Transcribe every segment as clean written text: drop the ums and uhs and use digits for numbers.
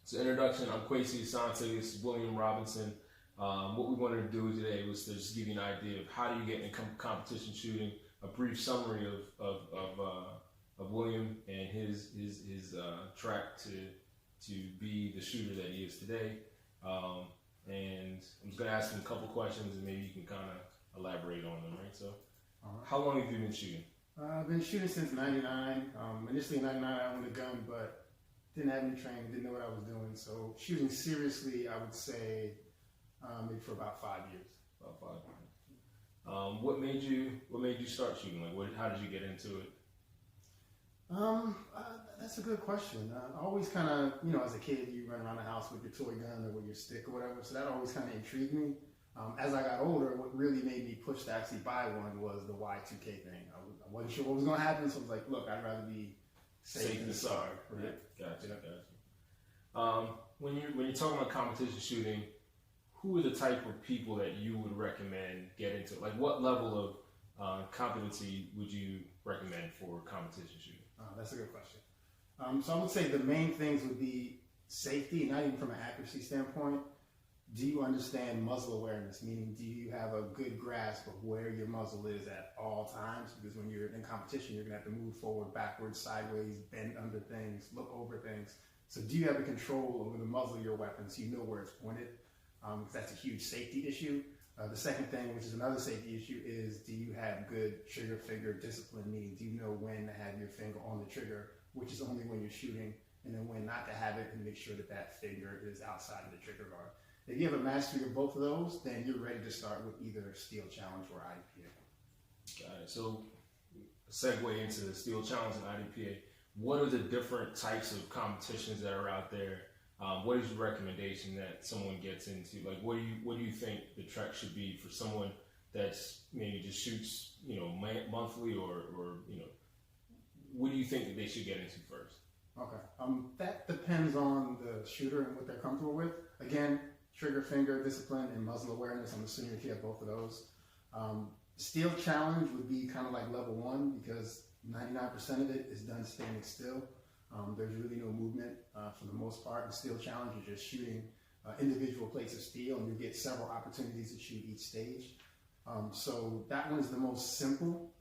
So introduction, I'm Kwesi Asante, this is William Robinson. What we wanted to do today was to just give you an idea of how do you get into competition shooting, a brief summary of William and his track to be the shooter that he is today. And I'm just going to ask him a couple questions and maybe you can kind of elaborate on them, right? So, how long have you been shooting? I've been shooting since '99. Initially in '99 I owned a gun, but didn't have any training, didn't know what I was doing. So shooting seriously, I would say maybe for about 5 years. About 5 years. What made you start shooting? Like, how did you get into it? That's a good question. I always kind of, as a kid, you run around the house with your toy gun or with your stick or whatever. So that always kind of intrigued me. As I got older, what really made me push to actually buy one was the Y2K thing. I wasn't sure what was going to happen, so I was like, look, I'd rather be safe than sorry. Right? Gotcha. When you're talking about competition shooting, who are the type of people that you would recommend get into? Like, what level of competency would you recommend for competition shooting? That's a good question. So I would say the main things would be safety, not even from an accuracy standpoint. Do you understand muzzle awareness? Meaning, do you have a good grasp of where your muzzle is at all times? Because when you're in competition, you're going to have to move forward, backwards, sideways, bend under things, look over things. So do you have a control over the muzzle of your weapon so you know where it's pointed? Because that's a huge safety issue. The second thing, which is another safety issue, is do you have good trigger finger discipline? Meaning, do you know when to have your finger on the trigger, which is only when you're shooting, and then when not to have it, and make sure that that finger is outside of the trigger guard. If you have a mastery of both of those, then you're ready to start with either Steel Challenge or IDPA. Got it. So, segue into the Steel Challenge and IDPA. What are the different types of competitions that are out there? What is your recommendation that someone gets into? Like, what do you think the track should be for someone that's maybe just shoots, monthly, or what do you think that they should get into first? Okay. That depends on the shooter and what they're comfortable with. Again, trigger finger discipline and muzzle awareness. I'm assuming if you have both of those. Steel Challenge would be kind of like level 1 because 99% of it is done standing still. There's really no movement for the most part. In Steel Challenge, you're just shooting individual plates of steel, and you get several opportunities to shoot each stage. So that one is the most simple.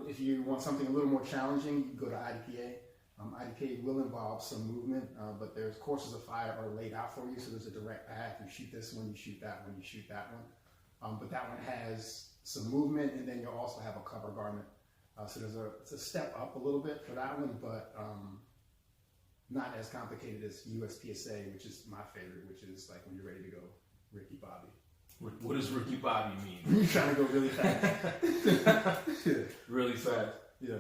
If you want something a little more challenging, you can go to IDPA. IDPA will involve some movement, but there's courses of fire are laid out for you, so there's a direct path. You shoot this one, you shoot that one, you shoot that one. But that one has some movement, and then you'll also have a cover garment. So it's a step up a little bit for that one, but not as complicated as USPSA, which is my favorite, which is like when you're ready to go Ricky Bobby. What does Ricky Bobby mean? You're trying to go really fast. Really fast? Yeah.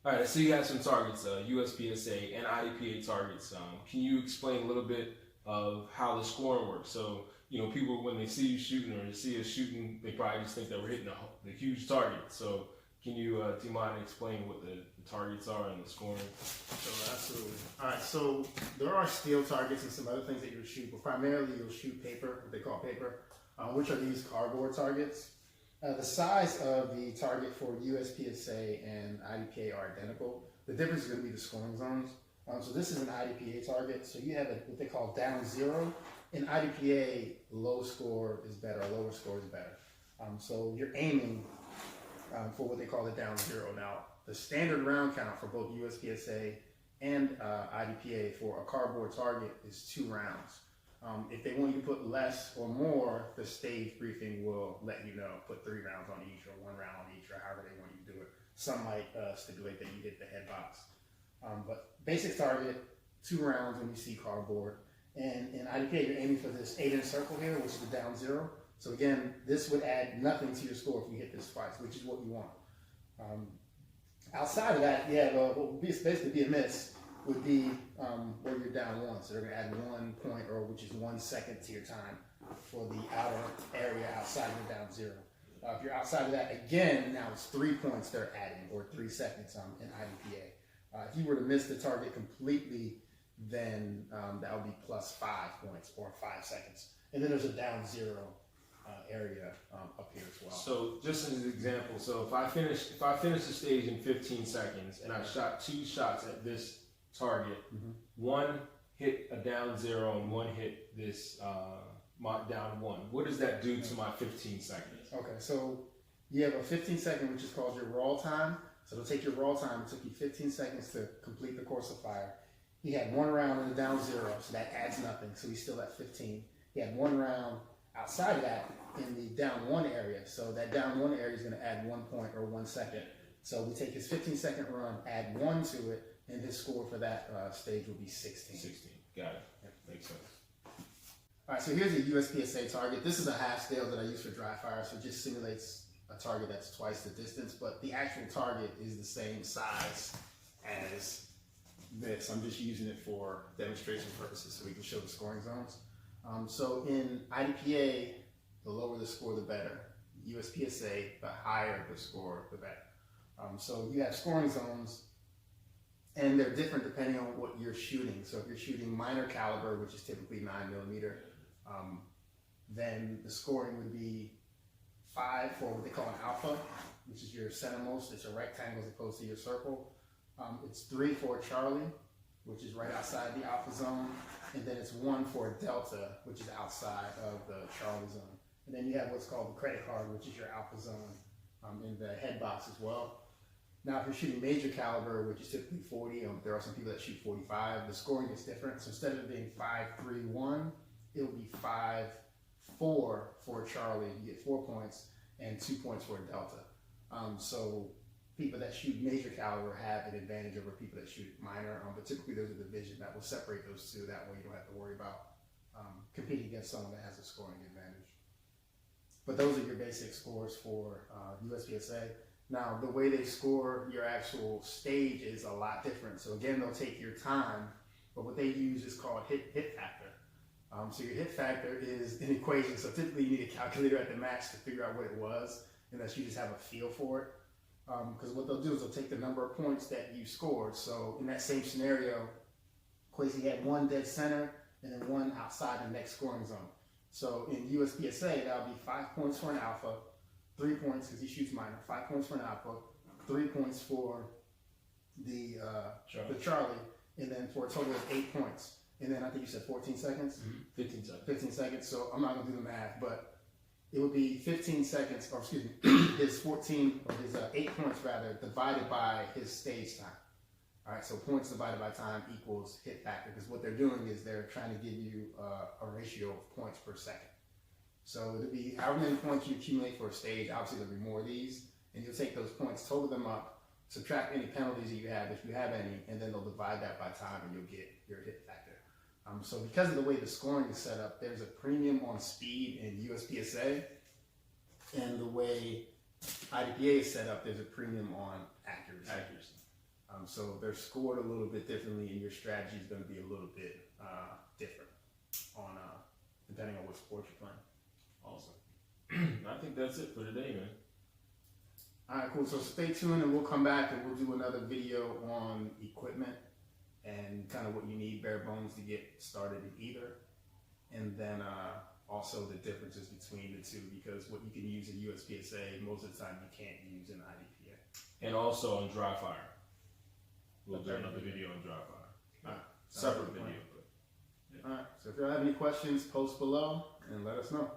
All right, so you have some targets, USPSA and IDPA targets. Can you explain a little bit of how the scoring works? So, people, when they see you shooting or they see us shooting, they probably just think that we're hitting the huge target. So, can you, do you mind explaining what the targets are and the scoring? Sure, absolutely. All right, so there are steel targets and some other things that you would shoot, but primarily you'll shoot paper, what they call paper, which are these cardboard targets. The size of the target for USPSA and IDPA are identical. The difference is going to be the scoring zones. So this is an IDPA target. So you have what they call down 0. In IDPA, low score is better, lower score is better. So you're aiming for what they call the down 0. Now, the standard round count for both USPSA and IDPA for a cardboard target is 2 rounds. If they want you to put less or more, the stage briefing will let you know, put 3 rounds on each or 1 round on each or however they want you to do it. Some might stipulate that you hit the head box. But basic target, 2 rounds when you see cardboard. And in IDPA, you're aiming for this 8-inch circle here, which is the down 0. So again, this would add nothing to your score if you hit this twice, which is what you want. Outside of that, what would basically be a miss would be where you're down 1. So they're going to add 1 point, or which is 1 second to your time for the outer area outside of the down 0. If you're outside of that, again, now it's 3 points they're adding, or 3 seconds in IDPA. If you were to miss the target completely, then that would be plus 5 points, or 5 seconds. And then there's a down 0 area up here as well. So just as an example, so if I finish the stage in 15 seconds and I shot 2 shots at this target, one hit a down 0 and one hit this my down 1. What does that do to my 15 seconds? Okay, so you have a 15-second, which is called your raw time. So it'll take your raw time. It took you 15 seconds to complete the course of fire. He had 1 round in the down 0, so that adds nothing. So he's still at 15. He had 1 round outside of that in the down 1 area. So that down 1 area is going to add 1 point or 1 second. So we take his 15-second run, add 1 to it, and his score for that stage will be 16. 16. Got it. Yep. Makes sense. All right, so here's a USPSA target. This is a half scale that I use for dry fire, so it just simulates a target that's twice the distance, but the actual target is the same size as this. I'm just using it for demonstration purposes so we can show the scoring zones. So in IDPA, the lower the score, the better. USPSA, the higher the score, the better. So you have scoring zones, and they're different depending on what you're shooting. So if you're shooting minor caliber, which is typically 9mm, then the scoring would be 5 for what they call an alpha, which is your centermost. It's a rectangle as opposed to your circle. It's 3 for a Charlie, which is right outside the alpha zone. And then it's 1 for a delta, which is outside of the Charlie zone. And then you have what's called the credit card, which is your alpha zone in the head box as well. Now, if you're shooting major caliber, which is typically 40, there are some people that shoot 45, the scoring is different. So instead of it being 5-3-1, it will be 5-4 for a Charlie. You get 4 points and 2 points for a delta. So people that shoot major caliber have an advantage over people that shoot minor, but typically there's a division that will separate those two. That way you don't have to worry about competing against someone that has a scoring advantage. But those are your basic scores for USPSA. Now, the way they score your actual stage is a lot different. So again, they'll take your time, but what they use is called hit factor. So your hit factor is an equation. So typically you need a calculator at the match to figure out what it was, unless you just have a feel for it. Because what they'll do is they'll take the number of points that you scored. So in that same scenario, Kwesi had 1 dead center and then 1 outside the next scoring zone. So in USPSA, that'll be 5 points for an alpha, 3 points because he shoots minor, 5 points for an alpha, 3 points for the Charlie, and then for a total of 8 points. And then I think you said 14 seconds? Mm-hmm. 15 seconds. 15 seconds, so I'm not going to do the math, but it would be 15 seconds, or excuse me, his 14, or his 8 points rather, divided by his stage time. All right, so points divided by time equals hit factor, because what they're doing is they're trying to give you a ratio of points per second. So it'll be however many points you accumulate for a stage, obviously there'll be more of these, and you'll take those points, total them up, subtract any penalties that you have, if you have any, and then they'll divide that by time and you'll get your hit factor. So because of the way the scoring is set up, there's a premium on speed in USPSA, and the way IDPA is set up, there's a premium on accuracy. So they're scored a little bit differently, and your strategy is going to be a little bit different on depending on what sport you're playing. Awesome. I think that's it for today, man. All right, cool. So stay tuned, and we'll come back and we'll do another video on equipment and kind of what you need, bare bones, to get started in either. And then also the differences between the two, because what you can use in USPSA, most of the time you can't use in IDPA. And also on dry fire. We'll do another video on dry fire. Separate video. All right, so if y'all have any questions, post below and let us know.